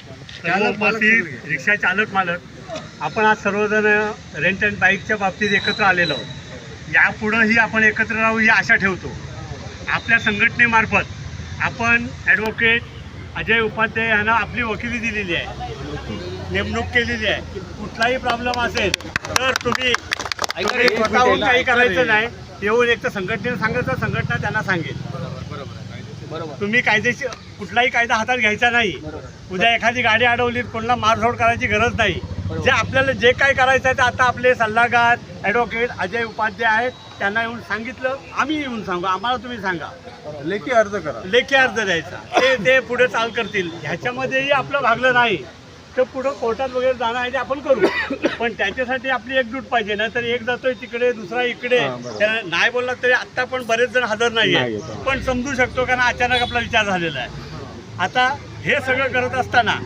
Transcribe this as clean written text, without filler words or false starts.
सर्वपासी रिक्षा चालक मालक आपण आज सर्वजण रेंट अँड बाईकच्या बाबतीत एकत्र आलेलो आहोत. यापुढंही आपण एकत्र राहू ही आशा ठेवतो. आपल्या संघटनेमार्फत आपण ॲडव्होकेट अजय उपाध्याय यांना आपली वकिली दिलेली आहे, नेमणूक केलेली आहे. कुठलाही प्रॉब्लेम असेल तर तुम्ही स्वतःहून काही करायचं नाही, येऊन एक तर संघटनेला सांगायचं, संघटना त्यांना सांगेल. तुम्ही कायदेशीर कुठलाही कायदा हातात घ्यायचा नाही. उद्या एखादी गाडी अडवली कोणाला मारझोड करायची गरज नाही. जे आपल्याला जे काय करायचं आहे ते आता आपले सल्लागार ॲडव्होकेट अजय उपाध्याय आहेत, त्यांना येऊन सांगितलं, आम्ही येऊन सांगू, आम्हाला तुम्ही सांगा, लेखी अर्ज करा, लेखी अर्ज द्यायचा, ते पुढे चाल करतील. ह्याच्यामध्येही आपलं भागलं नाही तर पुढं कोर्टात वगैरे जाणं आहे ते आपण करू, पण त्याच्यासाठी आपली एकजूट पाहिजे. ना तर एक जातोय तिकडे, दुसरा इकडे, त्याला नाही बोलला तरी आत्ता पण बरेच जण हजर नाही आहे, पण समजू शकतो कारण अचानक आपला विचार झालेला आहे. आता हे सगळं करत असताना